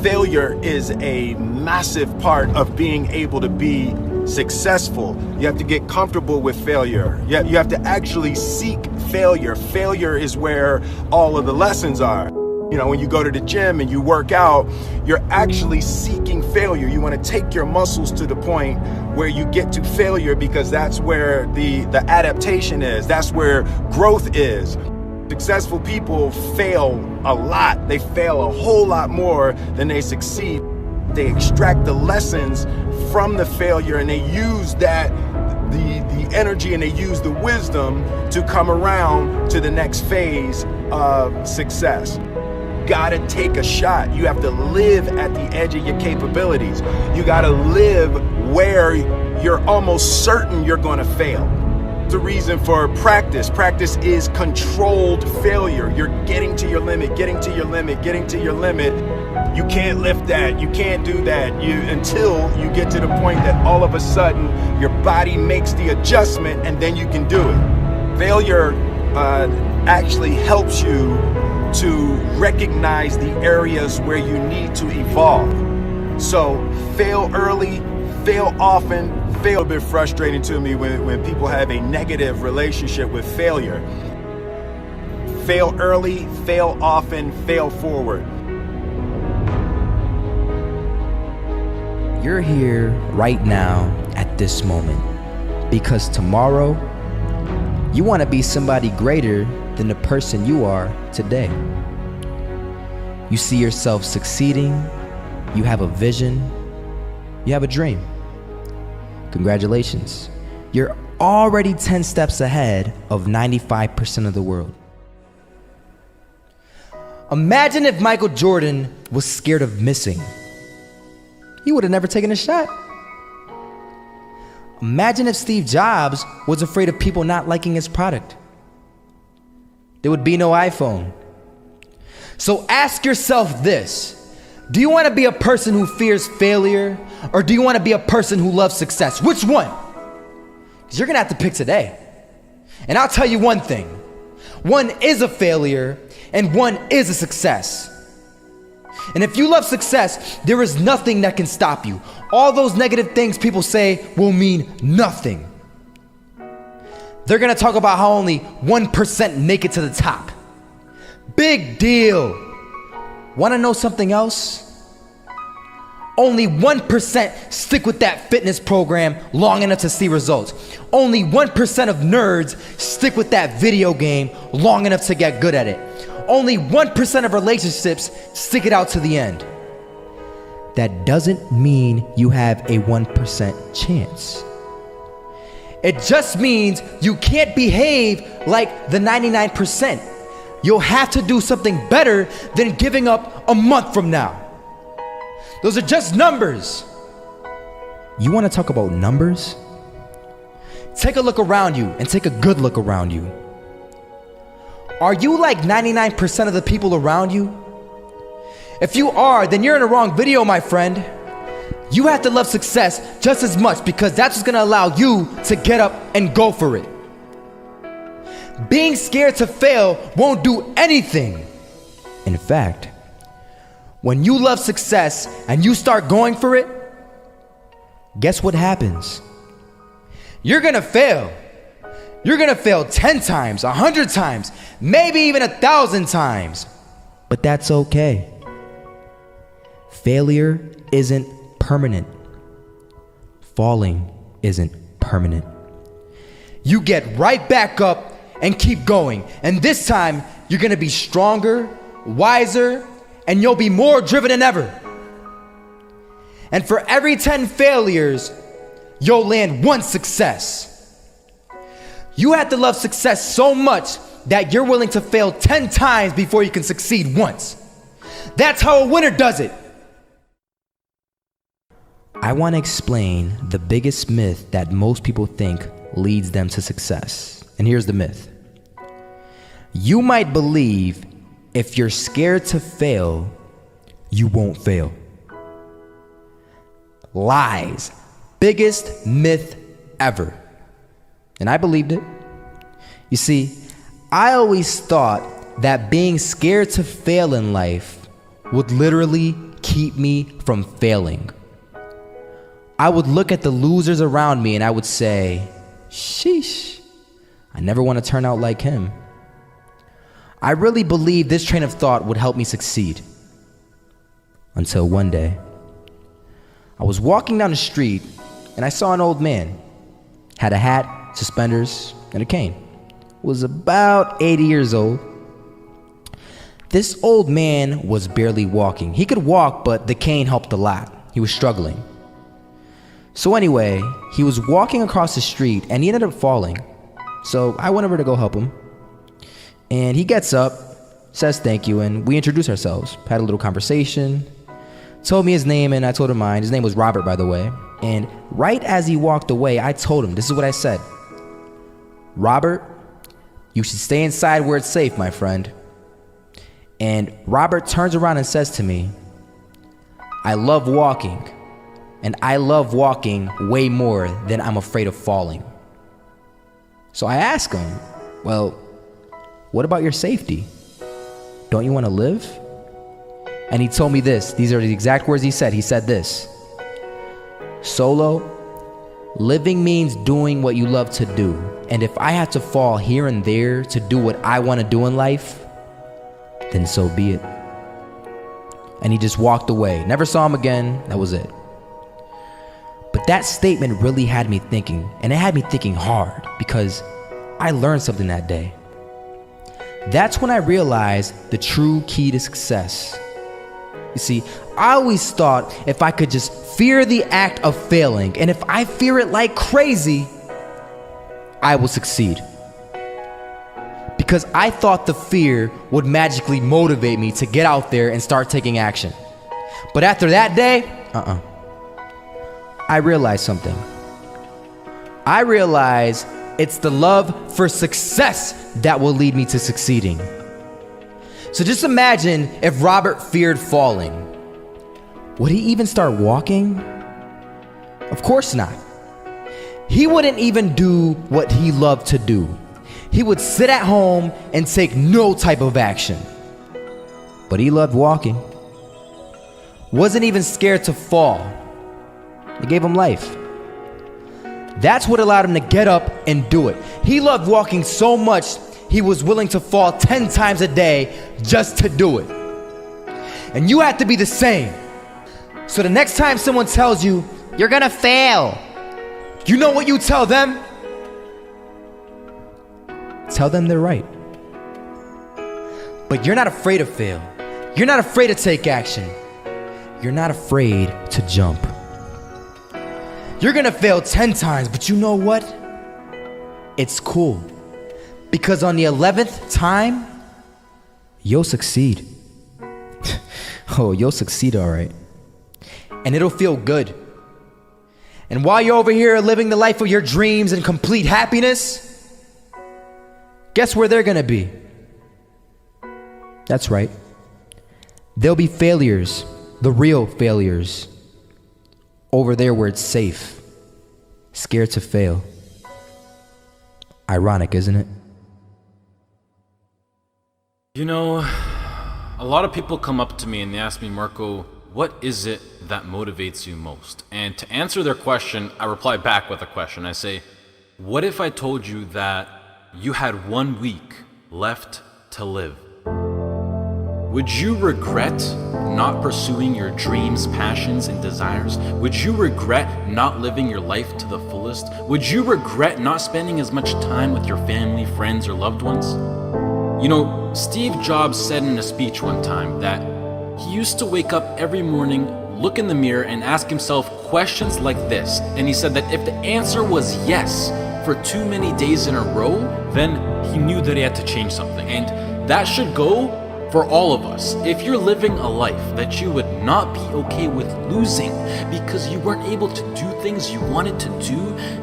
Failure is a massive part of being able to be successful. You have to get comfortable with failure. You have to actually seek failure. Failure is where all of the lessons are. You know, when you go to the gym and you work out, you're actually seeking failure. You want to take your muscles to the point where you get to failure, because that's where the adaptation is. That's where growth is. Successful people fail a lot. They fail a whole lot more than they succeed. They extract the lessons from the failure, and they use that, the energy, and they use the wisdom to come around to the next phase of success. Gotta take a shot. You have to live at the edge of your capabilities. You gotta live where you're almost certain you're gonna fail. The reason for practice. Practice is controlled failure. You're getting to your limit, getting to your limit, getting to your limit. You can't lift that, you can't do that, until you get to the point that all of a sudden your body makes the adjustment, and then you can do it. Failure actually helps you to recognize the areas where you need to evolve. So fail early, fail often. Fail a bit frustrating to me when people have a negative relationship with failure. Fail early, fail often, fail forward. You're here right now at this moment because tomorrow you want to be somebody greater than the person you are today. You see yourself succeeding, you have a vision, you have a dream. Congratulations. You're already 10 steps ahead of 95% of the world. Imagine if Michael Jordan was scared of missing. He would have never taken a shot. Imagine if Steve Jobs was afraid of people not liking his product. There would be no iPhone. So ask yourself this. Do you want to be a person who fears failure, or do you want to be a person who loves success? Which one? Because you're going to have to pick today. And I'll tell you one thing. One is a failure and one is a success. And if you love success, there is nothing that can stop you. All those negative things people say will mean nothing. They're going to talk about how only 1% make it to the top. Big deal. Want to know something else? Only 1% stick with that fitness program long enough to see results. Only 1% of nerds stick with that video game long enough to get good at it. Only 1% of relationships stick it out to the end. That doesn't mean you have a 1% chance. It just means you can't behave like the 99%. You'll have to do something better than giving up a month from now. Those are just numbers. You want to talk about numbers? Take a look around you and take a good look around you. Are you like 99% of the people around you? If you are, then you're in the wrong video, my friend. You have to love success just as much, because that's what's gonna allow you to get up and go for it. Being scared to fail won't do anything. In fact, when you love success and you start going for it, guess what happens? You're gonna fail. You're gonna fail 10 times, 100 times, maybe even 1,000 times. But that's okay. Failure isn't permanent. Falling isn't permanent. You get right back up and keep going. And this time, you're gonna be stronger, wiser, and you'll be more driven than ever. And for every 10 failures, you'll land one success. You have to love success so much that you're willing to fail 10 times before you can succeed once. That's how a winner does it. I want to explain the biggest myth that most people think leads them to success. And here's the myth. You might believe if you're scared to fail, you won't fail. Lies. Biggest myth ever. And I believed it. You see, I always thought that being scared to fail in life would literally keep me from failing. I would look at the losers around me and I would say, sheesh, I never want to turn out like him. I really believed this train of thought would help me succeed. Until one day, I was walking down the street and I saw an old man. Had a hat, suspenders, and a cane. Was about 80 years old. This old man was barely walking. He could walk, but the cane helped a lot. He was struggling. So anyway, he was walking across the street and he ended up falling. So I went over to go help him. And he gets up, says thank you, and we introduced ourselves. Had a little conversation. Told me his name and I told him mine. His name was Robert, by the way. And right as he walked away, I told him, this is what I said. Robert, you should stay inside where it's safe, my friend. And Robert turns around and says to me, I love walking. And I love walking way more than I'm afraid of falling. So I ask him, well, what about your safety? Don't you want to live? And he told me this. These are the exact words he said. He said this. Solo, living means doing what you love to do. And if I have to fall here and there to do what I want to do in life, then so be it. And he just walked away. Never saw him again. That was it. But that statement really had me thinking, and it had me thinking hard because I learned something that day. That's when I realized the true key to success. You see, I always thought if I could just fear the act of failing, and if I fear it like crazy, I will succeed. Because I thought the fear would magically motivate me to get out there and start taking action. But after that day, I realized something. I realized it's the love for success that will lead me to succeeding. So just imagine if Robert feared falling. Would he even start walking? Of course not. He wouldn't even do what he loved to do. He would sit at home and take no type of action. But he loved walking. Wasn't even scared to fall. It gave him life. That's what allowed him to get up and do it. He loved walking so much, he was willing to fall 10 times a day just to do it. And you have to be the same. So the next time someone tells you, you're gonna fail, you know what you tell them? Tell them they're right. But you're not afraid to fail. You're not afraid to take action. You're not afraid to jump. You're gonna fail 10 times, but you know what? It's cool. Because on the 11th time, you'll succeed. Oh, you'll succeed, all right. And it'll feel good. And while you're over here living the life of your dreams and complete happiness, guess where they're gonna be? That's right. They'll be failures, the real failures. Over there where it's safe, scared to fail. Ironic, isn't it? You know, a lot of people come up to me and they ask me, Marco, what is it that motivates you most? And to answer their question, I reply back with a question. I say, what if I told you that you had 1 week left to live? Would you regret not pursuing your dreams, passions, and desires? Would you regret not living your life to the fullest? Would you regret not spending as much time with your family, friends, or loved ones? You know, Steve Jobs said in a speech one time that he used to wake up every morning, look in the mirror, and ask himself questions like this. And he said that if the answer was yes for too many days in a row, then he knew that he had to change something. And that should go for all of us. If you're living a life that you would not be okay with losing because you weren't able to do things you wanted to do,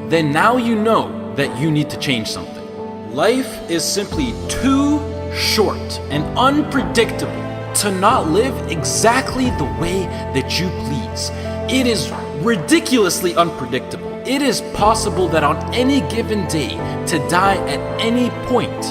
then now you know that you need to change something. Life is simply too short and unpredictable to not live exactly the way that you please. It is ridiculously unpredictable. It is possible that on any given day to die at any point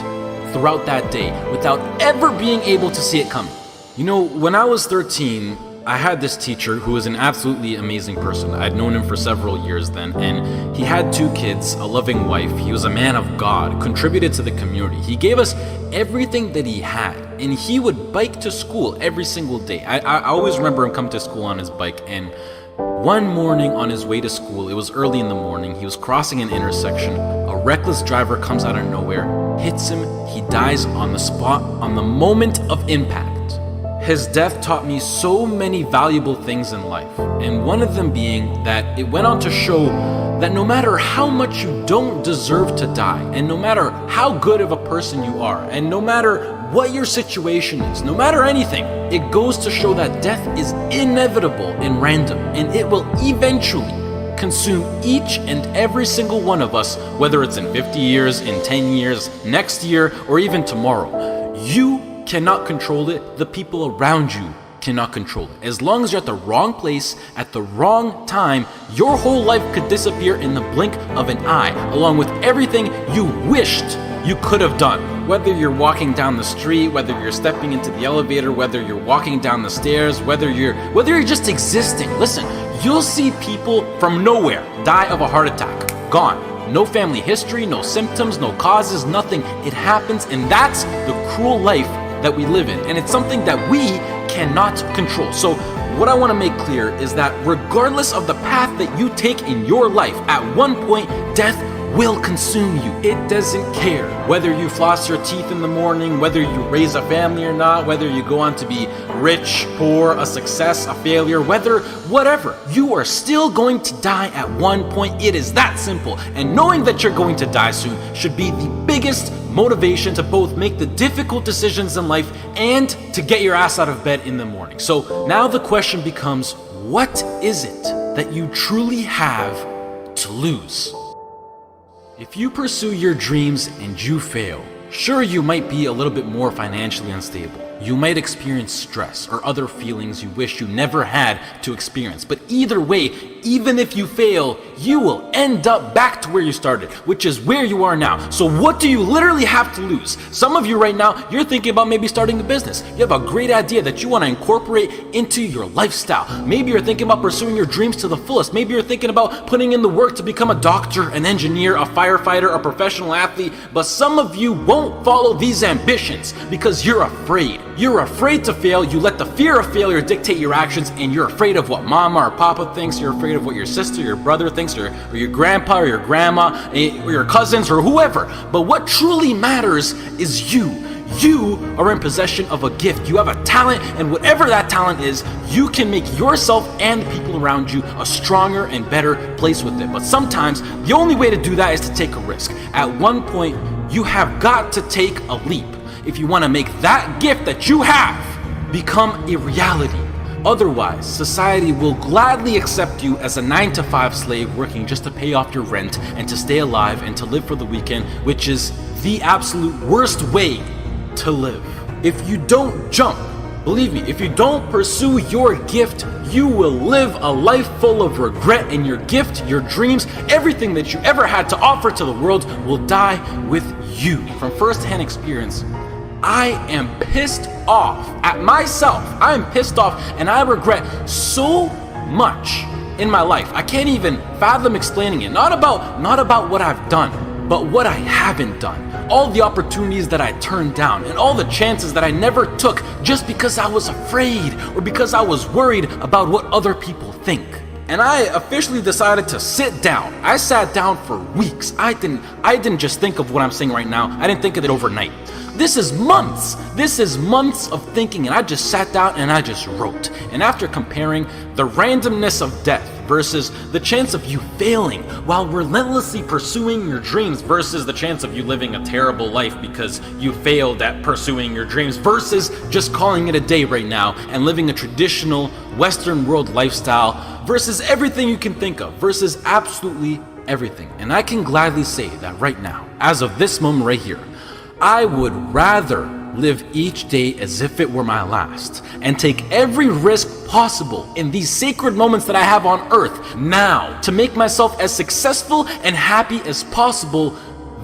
throughout that day without ever being able to see it coming. You know, when I was 13, I had this teacher who was an absolutely amazing person. I'd known him for several years then, and he had 2 kids, a loving wife. He was a man of God, contributed to the community. He gave us everything that he had, and he would bike to school every single day. I always remember him come to school on his bike, and one morning on his way to school, it was early in the morning, he was crossing an intersection. A reckless driver comes out of nowhere, hits him, he dies on the spot, on the moment of impact. His death taught me so many valuable things in life, and one of them being that it went on to show that no matter how much you don't deserve to die, and no matter how good of a person you are, and no matter what your situation is, no matter anything, it goes to show that death is inevitable and random, and it will eventually consume each and every single one of us, whether it's in 50 years, in 10 years, next year, or even tomorrow. You cannot control it. The people around you cannot control it. As long as you're at the wrong place at the wrong time, your whole life could disappear in the blink of an eye, along with everything you wished you could have done. Whether you're walking down the street, whether you're stepping into the elevator, whether you're walking down the stairs, whether you're just existing. Listen, you'll see people from nowhere die of a heart attack. Gone. No family history, no symptoms, no causes, nothing. It happens, and that's the cruel life that we live in, and it's something that we cannot control. So what I want to make clear is that regardless of the path that you take in your life, at one point death will consume you. It doesn't care whether you floss your teeth in the morning, whether you raise a family or not, whether you go on to be rich, poor, a success, a failure, whatever, you are still going to die at one point. It is that simple. And knowing that you're going to die soon should be the biggest motivation to both make the difficult decisions in life and to get your ass out of bed in the morning. So now the question becomes, what is it that you truly have to lose? If you pursue your dreams and you fail, sure, you might be a little bit more financially unstable. You might experience stress or other feelings you wish you never had to experience. But either way, even if you fail, you will end up back to where you started, which is where you are now. So what do you literally have to lose? Some of you right now, you're thinking about maybe starting a business. You have a great idea that you want to incorporate into your lifestyle. Maybe you're thinking about pursuing your dreams to the fullest. Maybe you're thinking about putting in the work to become a doctor, an engineer, a firefighter, a professional athlete. But some of you won't follow these ambitions because you're afraid. You're afraid to fail. You let the fear of failure dictate your actions, and you're afraid of what mama or papa thinks. You're afraid of what your sister, your brother thinks, or your grandpa or your grandma, or your cousins, or whoever. But what truly matters is you. You are in possession of a gift. You have a talent, and whatever that talent is, you can make yourself and the people around you a stronger and better place with it. But sometimes the only way to do that is to take a risk. At one point, you have got to take a leap if you want to make that gift that you have become a reality. Otherwise, society will gladly accept you as a 9-to-5 slave working just to pay off your rent and to stay alive and to live for the weekend, which is the absolute worst way to live. If you don't jump, believe me, if you don't pursue your gift, you will live a life full of regret, and your gift, your dreams, everything that you ever had to offer to the world will die with you. From first-hand experience, I am pissed off at myself. I am pissed off, and I regret so much in my life. I can't even fathom explaining it. Not about what I've done, but what I haven't done. All the opportunities that I turned down, and all the chances that I never took just because I was afraid or because I was worried about what other people think. And I officially decided to sit down. I sat down for weeks. I didn't just think of what I'm saying right now. I didn't think of it overnight. This is months. This is months of thinking, and I just sat down and I just wrote. And after comparing the randomness of death versus the chance of you failing while relentlessly pursuing your dreams versus the chance of you living a terrible life because you failed at pursuing your dreams versus just calling it a day right now and living a traditional Western world lifestyle versus everything you can think of versus absolutely everything. And I can gladly say that right now, as of this moment right here, I would rather live each day as if it were my last and take every risk possible in these sacred moments that I have on earth now to make myself as successful and happy as possible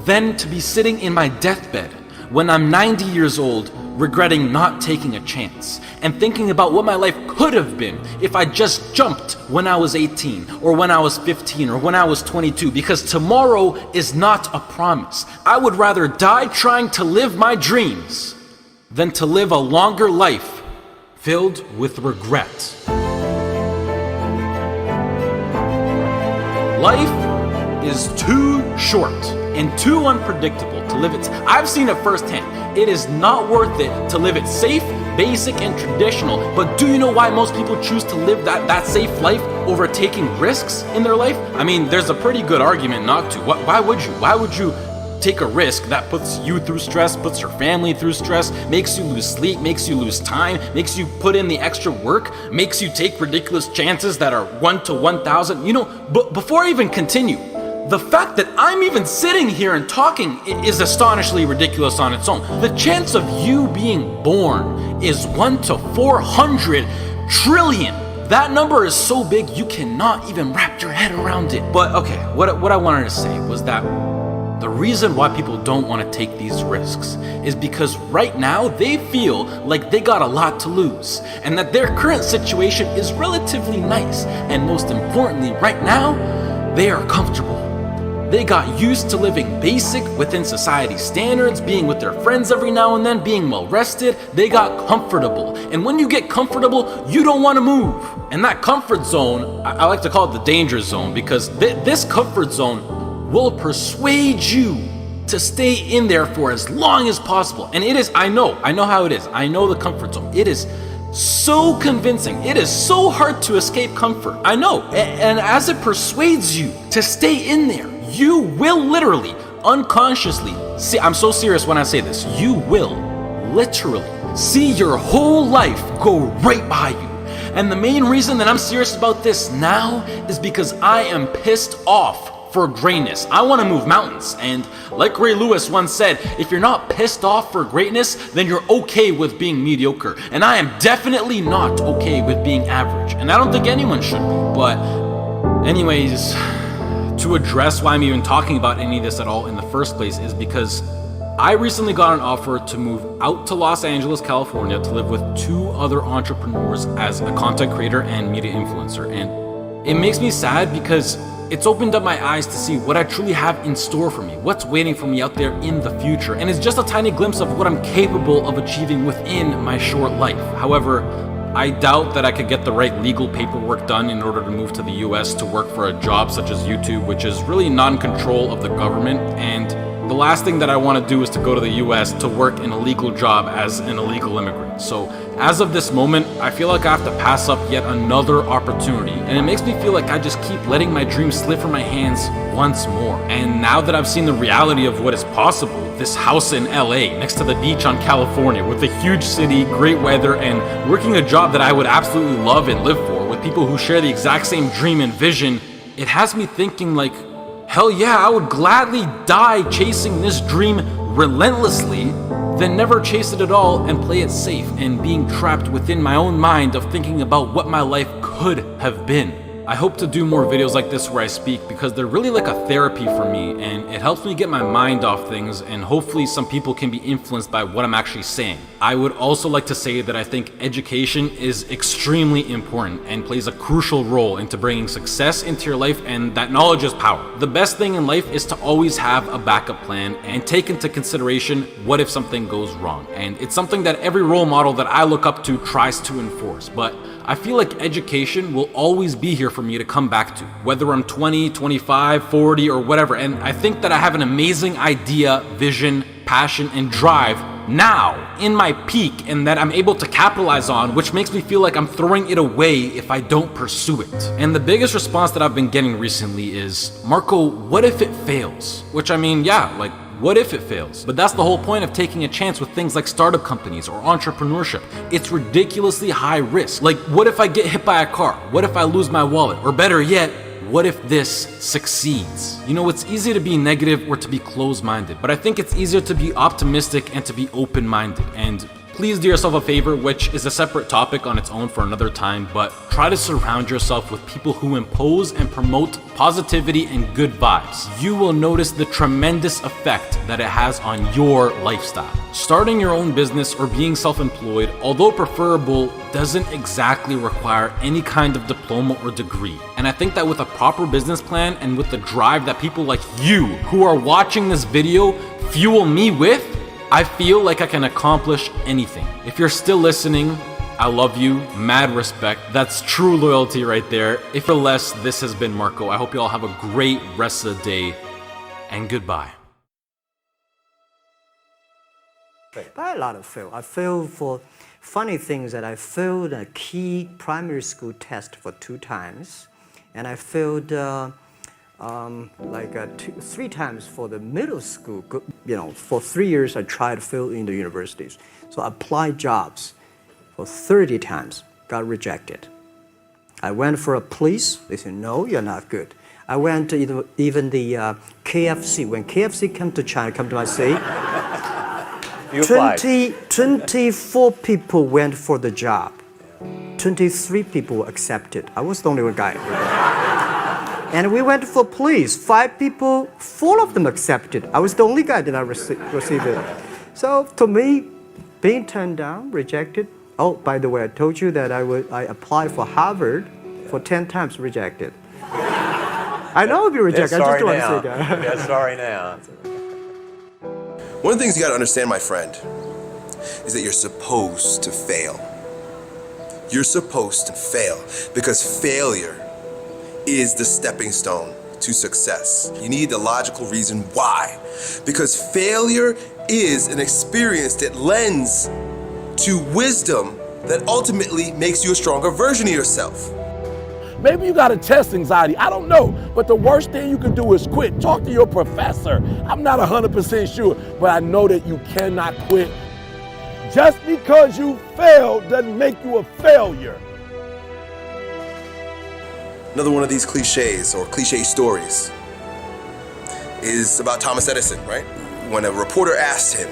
than to be sitting in my deathbed when I'm 90 years old, regretting not taking a chance and thinking about what my life could have been if I just jumped when I was 18 or when I was 15 or when I was 22, because tomorrow is not a promise. I would rather die trying to live my dreams than to live a longer life filled with regret. Life is too short and too unpredictable to live it. I've seen it firsthand. It is not worth it to live it safe, basic, and traditional. But do you know why most people choose to live that safe life over taking risks in their life? I mean, there's a pretty good argument not to. Why would you? Why would you take a risk that puts you through stress, puts your family through stress, makes you lose sleep, makes you lose time, makes you put in the extra work, makes you take ridiculous chances that are 1 to 1,000? You know, but before I even continue, the fact that I'm even sitting here and talking is astonishingly ridiculous on its own. The chance of you being born is 1 to 400 trillion. That number is so big you cannot even wrap your head around it. But okay, what I wanted to say was that the reason why people don't want to take these risks is because right now they feel like they got a lot to lose and that their current situation is relatively nice. And most importantly, right now, they are comfortable. They got used to living basic within society standards, being with their friends every now and then, being well rested. They got comfortable. And when you get comfortable, you don't want to move. And that comfort zone, I like to call it the danger zone, because this comfort zone will persuade you to stay in there for as long as possible. And it is, I know how it is. I know the comfort zone. It is so convincing. It is so hard to escape comfort. I know. And as it persuades you to stay in there, you will literally, unconsciously, see, I'm so serious when I say this, you will literally see your whole life go right by you. And the main reason that I'm serious about this now is because I am pissed off for greatness. I want to move mountains. And like Ray Lewis once said, if you're not pissed off for greatness, then you're okay with being mediocre. And I am definitely not okay with being average. And I don't think anyone should be. But anyways, to address why I'm even talking about any of this at all in the first place is because I recently got an offer to move out to Los Angeles, California to live with 2 other entrepreneurs as a content creator and media influencer. And it makes me sad because it's opened up my eyes to see what I truly have in store for me, what's waiting for me out there in the future. And it's just a tiny glimpse of what I'm capable of achieving within my short life. However, I doubt that I could get the right legal paperwork done in order to move to the US to work for a job such as YouTube, which is really non-control of the government. And the last thing that I want to do is to go to the US to work in a legal job as an illegal immigrant. So as of this moment, I feel like I have to pass up yet another opportunity. And it makes me feel like I just keep letting my dreams slip from my hands once more. And now that I've seen the reality of what is possible, this house in LA next to the beach on California with a huge city, great weather, and working a job that I would absolutely love and live for with people who share the exact same dream and vision, it has me thinking like, hell yeah, I would gladly die chasing this dream relentlessly than never chase it at all and play it safe and being trapped within my own mind of thinking about what my life could have been. I hope to do more videos like this where I speak because they're really like a therapy for me and it helps me get my mind off things and hopefully some people can be influenced by what I'm actually saying. I would also like to say that I think education is extremely important and plays a crucial role into bringing success into your life, and that knowledge is power. The best thing in life is to always have a backup plan and take into consideration what if something goes wrong. And it's something that every role model that I look up to tries to enforce, but I feel like education will always be here for me to come back to, whether I'm 20, 25, 40, or whatever. And I think that I have an amazing idea, vision, passion, and drive now in my peak and that I'm able to capitalize on, which makes me feel like I'm throwing it away if I don't pursue it. And the biggest response that I've been getting recently is, Marco, what if it fails? Which I mean, yeah, like, what if it fails? But that's the whole point of taking a chance with things like startup companies or entrepreneurship. It's ridiculously high risk. Like, what if I get hit by a car? What if I lose my wallet? Or better yet, what if this succeeds? You know, it's easy to be negative or to be closed-minded, but I think it's easier to be optimistic and to be open-minded. And Please do yourself a favor, which is a separate topic on its own for another time, but try to surround yourself with people who impose and promote positivity and good vibes. You will notice the tremendous effect that it has on your lifestyle. Starting your own business or being self-employed, although preferable, doesn't exactly require any kind of diploma or degree. And I think that with a proper business plan and with the drive that people like you who are watching this video fuel me with, I feel like I can accomplish anything. If you're still listening, I love you, mad respect. That's true loyalty right there. If you're less, this has been Marco. I hope you all have a great rest of the day, and goodbye. By a lot of fail. I failed for funny things that I failed a key primary school test for 2 times, and I failed 3 times for the middle school. You know, for 3 years I tried to fail in the universities. So I applied jobs for 30 times, got rejected. I went for a police, they said, no, you're not good. I went to even the KFC. When KFC came to China, come to my city, 24 people went for the job. 23 people were accepted. I was the only one guy. And we went for police. 5 people, 4 of them accepted. I was the only guy that I received it. So to me, being turned down, rejected. Oh, by the way, I told you that I applied for Harvard for 10 times, rejected. I know I'll be rejected. I just don't want to say that. Yeah, sorry now. One of the things you got to understand, my friend, is that you're supposed to fail. You're supposed to fail because failure is the stepping stone to success. You need the logical reason why. Because failure is an experience that lends to wisdom that ultimately makes you a stronger version of yourself. Maybe you got a test anxiety, I don't know, but the worst thing you can do is quit. Talk to your professor. I'm not 100% sure, but I know that you cannot quit. Just because you failed doesn't make you a failure. Another one of these cliches or cliche stories is about Thomas Edison, right? When a reporter asked him,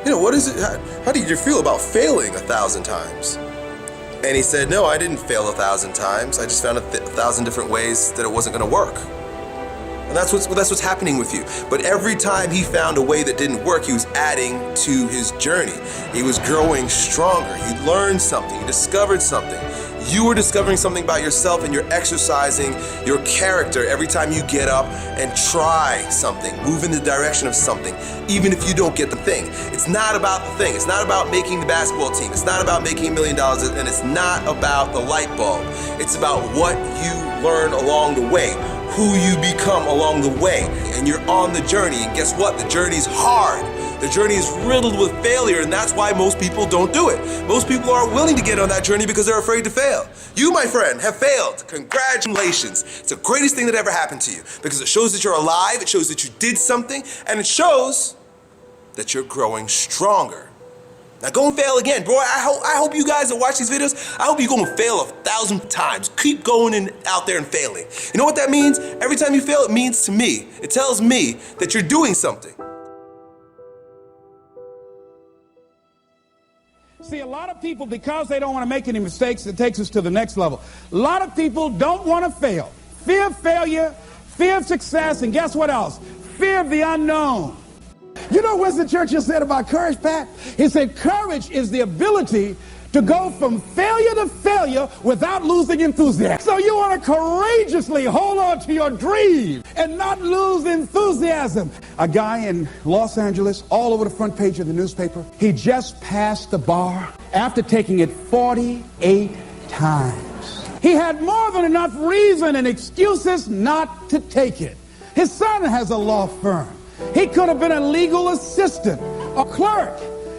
you know, what is it, how did you feel about failing 1,000 times? And he said, no, I didn't fail 1,000 times. I just found 1,000 different ways that it wasn't gonna work. And that's what's happening with you. But every time he found a way that didn't work, he was adding to his journey. He was growing stronger. He learned something, he discovered something. You are discovering something about yourself and you're exercising your character every time you get up and try something, move in the direction of something, even if you don't get the thing. It's not about the thing. It's not about making the basketball team. It's not about making $1 million, and it's not about the light bulb. It's about what you learn along the way, who you become along the way, and you're on the journey. And guess what? The journey's hard. The journey is riddled with failure, and that's why most people don't do it. Most people aren't willing to get on that journey because they're afraid to fail. You, my friend, have failed. Congratulations. It's the greatest thing that ever happened to you because it shows that you're alive, it shows that you did something, and it shows that you're growing stronger. Now go and fail again. Bro, I hope you guys that watch these videos, I hope you go and fail 1,000 times. Keep going out there and failing. You know what that means? Every time you fail, it means to me, it tells me that you're doing something. See, a lot of people, because they don't want to make any mistakes, it takes us to the next level. A lot of people don't want to fail. Fear of failure, fear of success, and guess what else? Fear of the unknown. You know what Winston Churchill said about courage, Pat? He said, courage is the ability to go from failure to failure without losing enthusiasm. So you want to courageously hold on to your dream and not lose enthusiasm. A guy in Los Angeles, all over the front page of the newspaper, he just passed the bar after taking it 48 times. He had more than enough reason and excuses not to take it. His son has a law firm. He could have been a legal assistant, a clerk,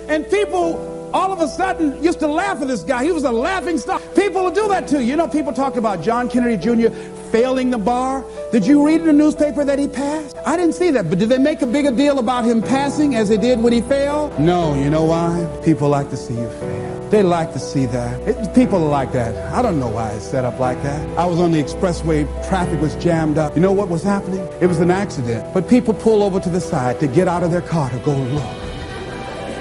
and people all of a sudden used to laugh at this guy. He was a laughing stock. People will do that too. You know, people talk about John Kennedy Jr. failing the bar. Did you read in the newspaper that he passed? I didn't see that, but did they make a bigger deal about him passing as they did when he failed? No, you know why? People like to see you fail. They like to see that. People are like that. I don't know why it's set up like that. I was on the expressway, traffic was jammed up. You know what was happening? It was an accident. But people pull over to the side to get out of their car to go look.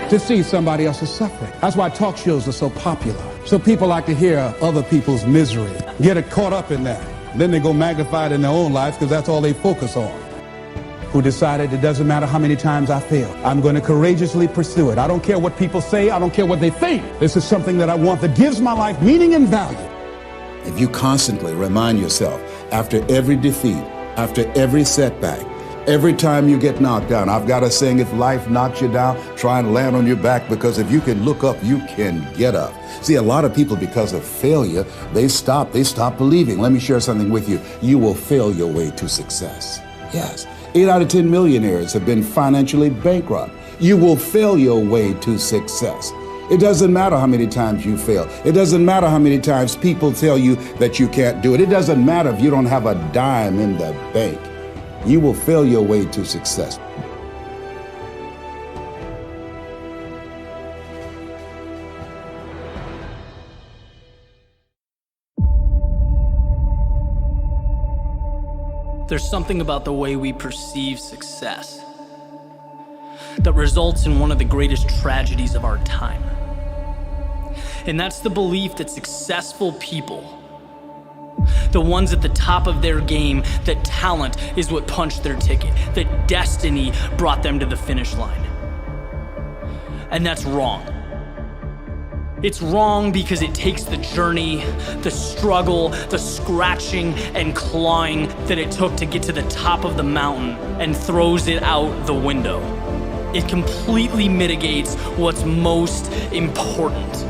to see somebody else's suffering. That's why talk shows are so popular. So people like to hear other people's misery, get it caught up in that. Then they go magnify it in their own lives because that's all they focus on. Who decided it doesn't matter how many times I fail. I'm going to courageously pursue it. I don't care what people say. I don't care what they think. This is something that I want that gives my life meaning and value. If you constantly remind yourself after every defeat, after every setback, every time you get knocked down, I've got a saying, if life knocks you down, try and land on your back, because if you can look up, you can get up. See, a lot of people, because of failure, they stop believing. Let me share something with you. You will fail your way to success. Yes. 8 out of 10 millionaires have been financially bankrupt. You will fail your way to success. It doesn't matter how many times you fail. It doesn't matter how many times people tell you that you can't do it. It doesn't matter if you don't have a dime in the bank. You will fail your way to success. There's something about the way we perceive success that results in one of the greatest tragedies of our time. And that's the belief that successful people, the ones at the top of their game, that talent is what punched their ticket, that destiny brought them to the finish line. And that's wrong. It's wrong because it takes the journey, the struggle, the scratching and clawing that it took to get to the top of the mountain and throws it out the window. It completely mitigates what's most important.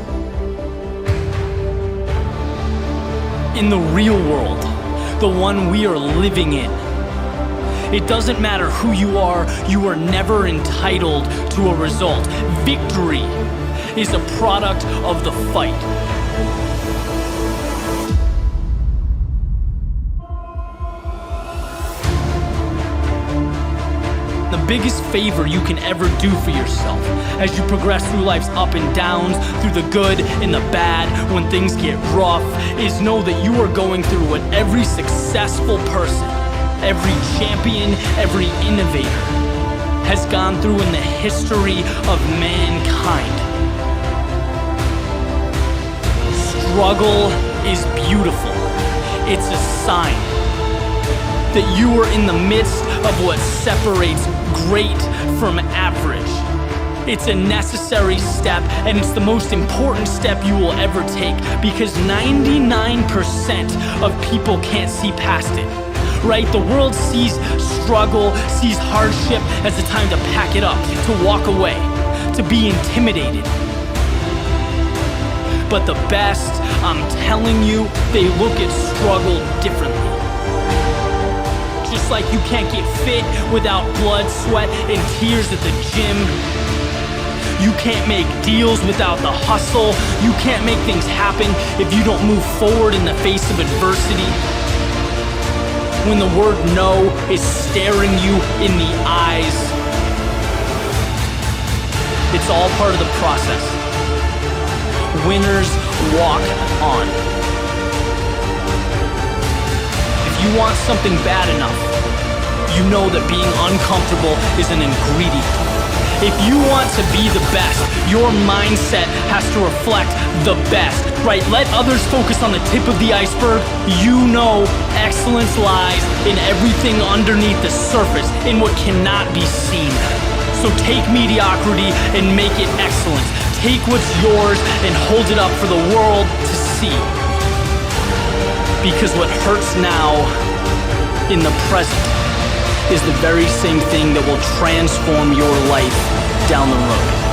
In the real world, the one we are living in, it doesn't matter who you are never entitled to a result. Victory is a product of the fight. The biggest favor you can ever do for yourself as you progress through life's up and downs, through the good and the bad, when things get rough, is know that you are going through what every successful person, every champion, every innovator has gone through in the history of mankind. Struggle is beautiful. It's a sign that you are in the midst of what separates great from average. It's a necessary step, and it's the most important step you will ever take, because 99% of people can't see past it. Right? The world sees struggle, sees hardship as a time to pack it up, to walk away, to be intimidated. But the best, I'm telling you, they look at struggle differently. Just like you can't get fit without blood, sweat, and tears at the gym. You can't make deals without the hustle. You can't make things happen if you don't move forward in the face of adversity. When the word no is staring you in the eyes, it's all part of the process. Winners walk on. If you want something bad enough, you know that being uncomfortable is an ingredient. If you want to be the best, your mindset has to reflect the best, right? Let others focus on the tip of the iceberg. You know excellence lies in everything underneath the surface, in what cannot be seen. So take mediocrity and make it excellence. Take what's yours and hold it up for the world to see. Because what hurts now in the present is the very same thing that will transform your life down the road.